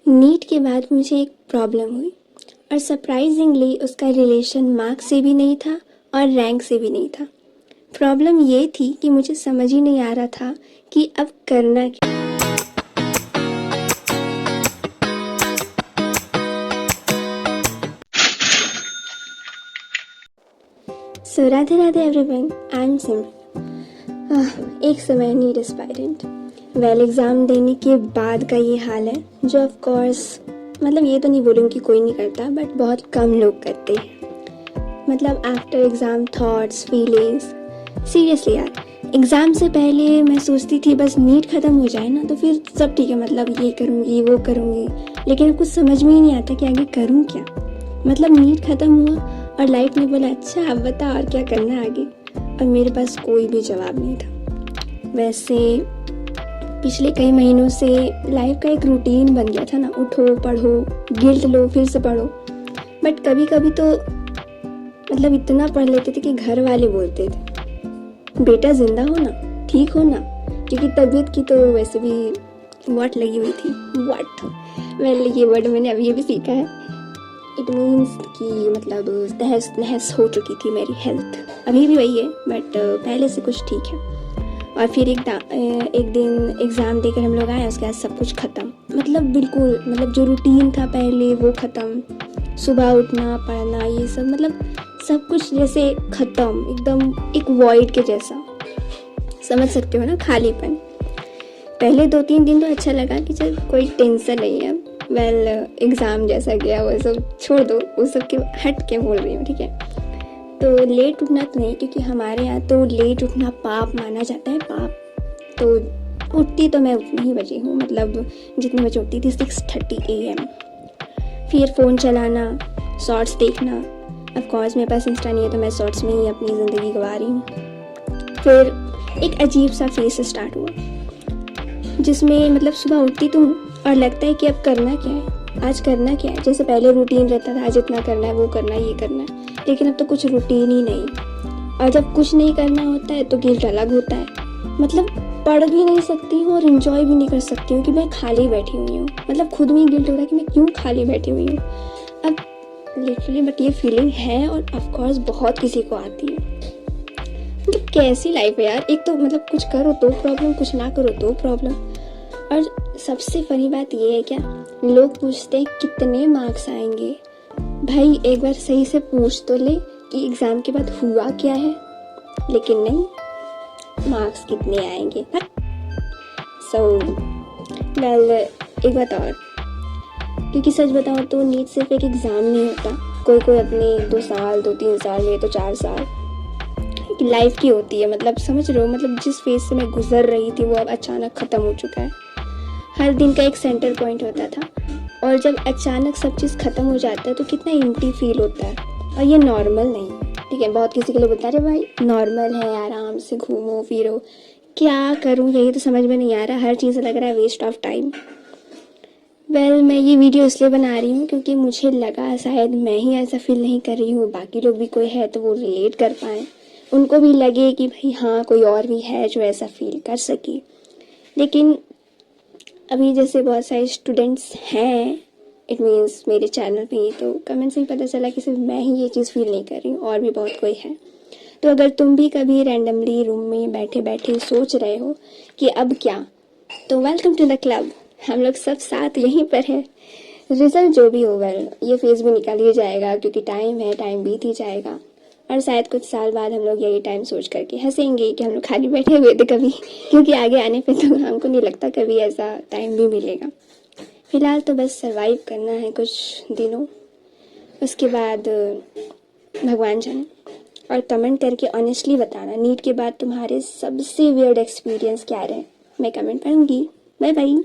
NEET के बाद मुझे एक प्रॉब्लम हुई और सरप्राइजिंगली उसका रिलेशन मार्क्स से भी नहीं था और रैंक से भी नहीं था। प्रॉब्लम ये थी कि मुझे समझ ही नहीं आ रहा था कि अब करना क्या। So Radhe Radhe everyone, I am Simran. एक समय नीट एस्पायरेंट। वेल, एग्ज़ाम देने के बाद का ये हाल है जो ऑफ कोर्स मतलब ये तो नहीं बोलूँगी कि कोई नहीं करता, बट बहुत कम लोग करते हैं। मतलब after exam thoughts, feelings, seriously यार, एग्ज़ाम से पहले मैं सोचती थी बस नीट ख़त्म हो जाए ना तो फिर सब ठीक है, मतलब ये करूँगी वो करूँगी। लेकिन अब कुछ समझ में ही नहीं आता कि आगे करूँ क्या। मतलब नीट ख़त्म हुआ और लाइफ ने बोला अच्छा अब बता और क्या करना है आगे, और मेरे पास कोई भी जवाब नहीं था। वैसे पिछले कई महीनों से लाइफ का एक रूटीन बन गया था ना, उठो पढ़ो गिल्ट लो फिर से पढ़ो। बट कभी कभी तो मतलब इतना पढ़ लेते थे कि घर वाले बोलते थे बेटा जिंदा हो ना, ठीक हो ना, क्योंकि तबीयत की तो वैसे भी वाट लगी हुई थी। वाट वेल ये वर्ड मैंने अभी भी सीखा है। इट मीन्स कि मतलब तहस नहस हो चुकी थी मेरी हेल्थ। अभी भी वही है बट पहले से कुछ ठीक है। और फिर एक दिन एग्ज़ाम देकर हम लोग आए, उसके बाद सब कुछ ख़त्म। मतलब बिल्कुल मतलब जो रूटीन था पहले वो ख़त्म। सुबह उठना पढ़ना ये सब मतलब सब कुछ जैसे ख़त्म, एकदम एक वॉइड के जैसा। समझ सकते हो ना, खालीपन। पहले 2-3 दिन तो अच्छा लगा कि चल कोई टेंशन नहीं है। वेल एग्ज़ाम जैसा गया वो सब छोड़ दो, वो सब के हट के बोल रही हूँ, ठीक है। तो लेट उठना तो नहीं, क्योंकि हमारे यहाँ तो लेट उठना पाप माना जाता है, पाप। तो उठती तो मैं उतनी ही बजे हूँ, मतलब जितने बजे उठती थी 6:30 AM। फिर फ़ोन चलाना, शॉर्ट्स देखना। ऑफ कोर्स मेरे पास इंस्टा नहीं है तो मैं शॉर्ट्स में ही अपनी ज़िंदगी गंवा रही हूँ। फिर एक अजीब सा फेस स्टार्ट हुआ जिसमें मतलब सुबह उठती तो हूँ और लगता है कि अब करना क्या है, आज करना क्या है। जैसे पहले रूटीन रहता था, आज इतना करना है, वो करना है, ये करना है, लेकिन अब तो कुछ रूटीन ही नहीं। और जब कुछ नहीं करना होता है तो गिल्ट अलग होता है। मतलब पढ़ भी नहीं सकती हूँ और इन्जॉय भी नहीं कर सकती हूँ कि मैं खाली बैठी हुई हूँ। मतलब खुद में गिल्ट हो रहा है कि मैं क्यों खाली बैठी हुई हूँ अब लिटरली। बट ये फीलिंग है और ऑफकोर्स बहुत किसी को आती है। मतलब कैसी लाइफ है यार, एक तो मतलब कुछ करो तो प्रॉब्लम, कुछ ना करो तो प्रॉब्लम। और सबसे फनी बात ये है क्या, लोग पूछते हैं कितने मार्क्स आएंगे। भाई एक बार सही से पूछ तो ले कि एग्ज़ाम के बाद हुआ क्या है, लेकिन नहीं, मार्क्स कितने आएंगे। सो वेल एक बात और, क्योंकि सच बताओ तो नीट सिर्फ एक एग्ज़ाम नहीं होता। कोई कोई अपने 2 साल 2-3 साल ये तो 4 साल लाइफ की होती है। मतलब समझ रहे हो, मतलब जिस फेज से मैं गुजर रही थी वो अब अचानक ख़त्म हो चुका है। हर दिन का एक सेंटर पॉइंट होता था और जब अचानक सब चीज़ ख़त्म हो जाता है तो कितना एम्प्टी फील होता है। और ये नॉर्मल नहीं, ठीक है। बहुत किसी के लिए बता रहे भाई नॉर्मल है, आराम से घूमो फिरो। क्या करूँ यही तो समझ में नहीं आ रहा, हर चीज़ लग रहा है वेस्ट ऑफ टाइम। वेल मैं ये वीडियो इसलिए बना रही हूँ क्योंकि मुझे लगा शायद मैं ही ऐसा फील नहीं कर रही हूँ, बाकी लोग भी कोई है तो वो रिलेट कर पाएँ, उनको भी लगे कि भाई हाँ कोई और भी है जो ऐसा फील कर सके। लेकिन अभी जैसे बहुत सारे स्टूडेंट्स हैं, इट मीन्स मेरे चैनल पे, तो कमेंट से ही पता चला कि सिर्फ मैं ही ये चीज़ फील नहीं कर रही हूँ, और भी बहुत कोई है। तो अगर तुम भी कभी रैंडमली रूम में बैठे बैठे सोच रहे हो कि अब क्या, तो वेलकम टू द क्लब। हम लोग सब साथ यहीं पर है। रिजल्ट जो भी हो, वेल ये फेज़ भी निकाल ही जाएगा क्योंकि टाइम है, टाइम बीत ही जाएगा। और शायद कुछ साल बाद हम लोग यही टाइम सोच करके हंसेंगे कि हम लोग खाली बैठे हुए थे कभी, क्योंकि आगे आने पे तो हमको नहीं लगता कभी ऐसा टाइम भी मिलेगा। फिलहाल तो बस सरवाइव करना है कुछ दिनों, उसके बाद भगवान जाने। और कमेंट करके ऑनेस्टली बताना नीट के बाद तुम्हारे सबसे वियर्ड एक्सपीरियंस क्या रहे, मैं कमेंट पढ़ूंगी। Bye bye.